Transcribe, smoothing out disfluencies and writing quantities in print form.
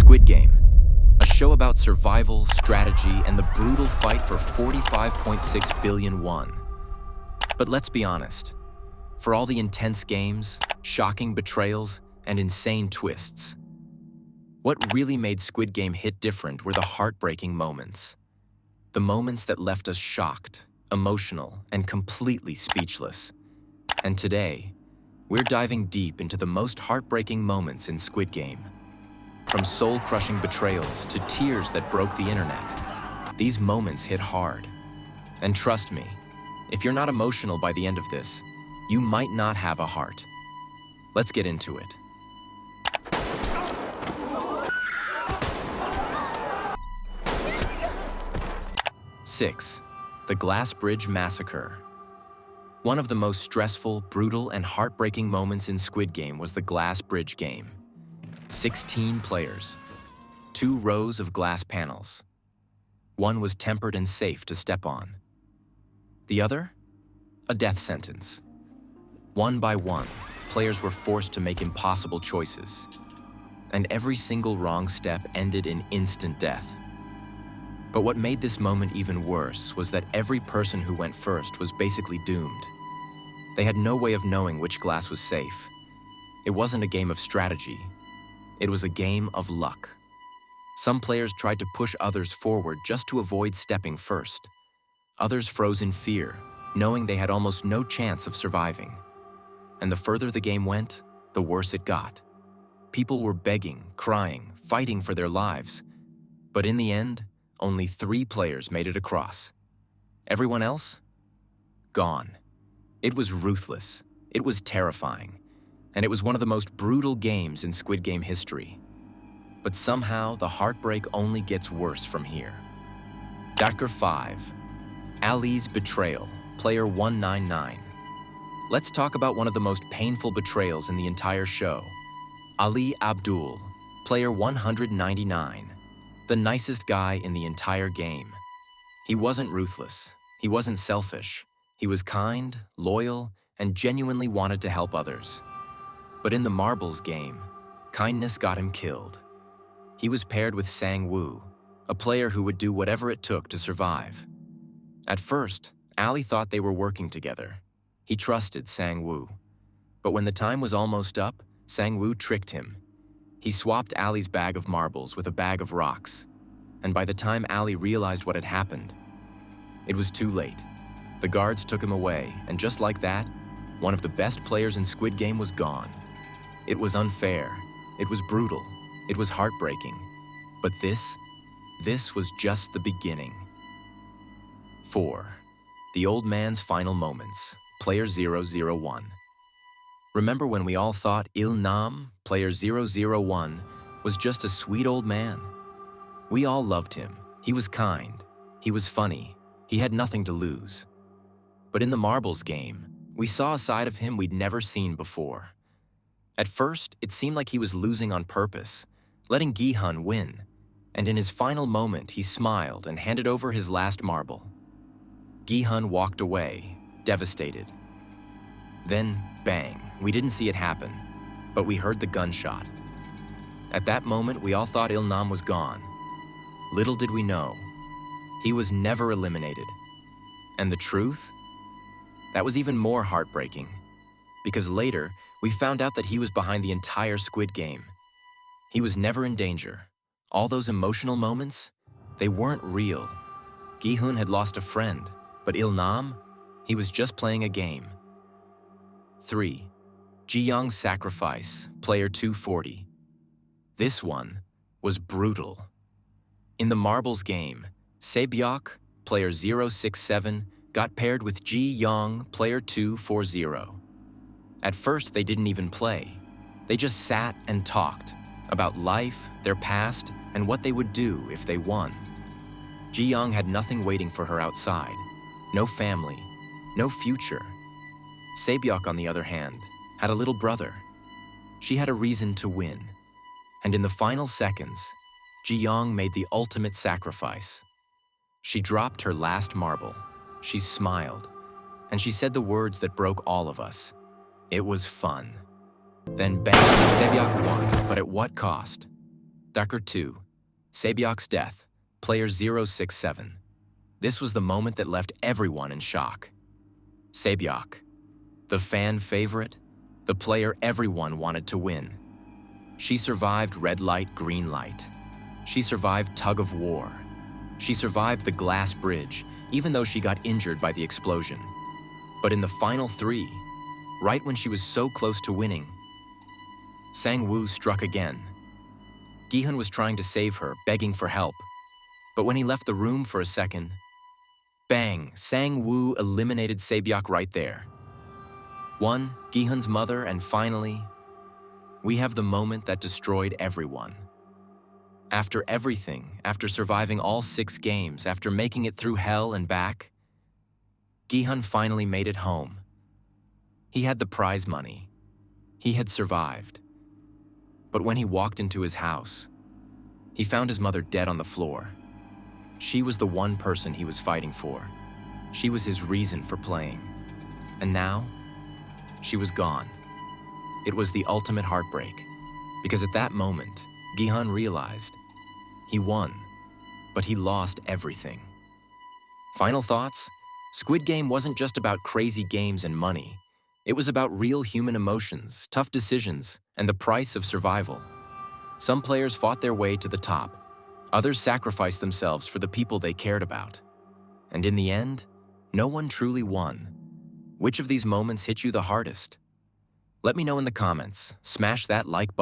Squid Game, a show about survival, strategy, and the brutal fight for 45.6 billion won. But let's be honest, for all the intense games, shocking betrayals, and insane twists, what really made Squid Game hit different were the heartbreaking moments. The moments that left us shocked, emotional, and completely speechless. And today, we're diving deep into the most heartbreaking moments in Squid Game. From soul-crushing betrayals to tears that broke the internet, these moments hit hard. And trust me, if you're not emotional by the end of this, you might not have a heart. Let's get into it. Six, the Glass Bridge Massacre. One of the most stressful, brutal, and heartbreaking moments in Squid Game was the Glass Bridge game. 16 players, 2 rows of glass panels. One was tempered and safe to step on. The other? A death sentence. One by one, players were forced to make impossible choices. And every single wrong step ended in instant death. But what made this moment even worse was that every person who went first was basically doomed. They had no way of knowing which glass was safe. It wasn't a game of strategy. It was a game of luck. Some players tried to push others forward just to avoid stepping first. Others froze in fear, knowing they had almost no chance of surviving. And the further the game went, the worse it got. People were begging, crying, fighting for their lives. But in the end, only 3 players made it across. Everyone else? Gone. It was ruthless. It was terrifying. And it was one of the most brutal games in Squid Game history. But somehow, the heartbreak only gets worse from here. Chapter 5. Ali's Betrayal, Player 199. Let's talk about one of the most painful betrayals in the entire show. Ali Abdul, Player 199. The nicest guy in the entire game. He wasn't ruthless. He wasn't selfish. He was kind, loyal, and genuinely wanted to help others. But in the marbles game, kindness got him killed. He was paired with Sang-woo, a player who would do whatever it took to survive. At first, Ali thought they were working together. He trusted Sang-woo. But when the time was almost up, Sang-woo tricked him. He swapped Ali's bag of marbles with a bag of rocks. And by the time Ali realized what had happened, it was too late. The guards took him away, and just like that, one of the best players in Squid Game was gone. It was unfair. It was brutal. It was heartbreaking. But this was just the beginning. 4. The Old Man's Final Moments, Player 001. Remember when we all thought Il Nam, Player 001, was just a sweet old man? We all loved him. He was kind. He was funny. He had nothing to lose. But in the marbles game, we saw a side of him we'd never seen before. At first, it seemed like he was losing on purpose, letting Gi-hun win. And in his final moment, he smiled and handed over his last marble. Gi-hun walked away, devastated. Then, bang, we didn't see it happen, but we heard the gunshot. At that moment, we all thought Il-nam was gone. Little did we know, he was never eliminated. And the truth? That was even more heartbreaking, because later, we found out that he was behind the entire Squid Game. He was never in danger. All those emotional moments, they weren't real. Gi-hun had lost a friend, but Il-nam, he was just playing a game. 3. Ji-young's Sacrifice, Player 240. This one was brutal. In the marbles game, Sebyok, Player 067, got paired with Ji-young, Player 240. At first, they didn't even play. They just sat and talked about life, their past, and what they would do if they won. Ji-young had nothing waiting for her outside. No family, no future. Sebyok, on the other hand, had a little brother. She had a reason to win. And in the final seconds, Ji-young made the ultimate sacrifice. She dropped her last marble. She smiled. And she said the words that broke all of us. It was fun. Then bang, Sebyok won, but at what cost? Dakar 2. Sabyok's death, player 067. This was the moment that left everyone in shock. Sabyok, the fan favorite, the player everyone wanted to win. She survived red light, green light. She survived tug of war. She survived the glass bridge, even though she got injured by the explosion. But in the final 3, right when she was so close to winning, Sang-woo struck again. Gi-hun was trying to save her, begging for help. But when he left the room for a second, bang, Sang-woo eliminated Sabyok right there. One, Gi-hun's mother, and finally, we have the moment that destroyed everyone. After everything, after surviving all 6 games, after making it through hell and back, Gi-hun finally made it home. He had the prize money. He had survived. But when he walked into his house, he found his mother dead on the floor. She was the one person he was fighting for. She was his reason for playing. And now, she was gone. It was the ultimate heartbreak, because at that moment, Gi-hun realized he won, but he lost everything. Final thoughts? Squid Game wasn't just about crazy games and money. It was about real human emotions, tough decisions, and the price of survival. Some players fought their way to the top. Others sacrificed themselves for the people they cared about. And in the end, no one truly won. Which of these moments hit you the hardest? Let me know in the comments. Smash that like button.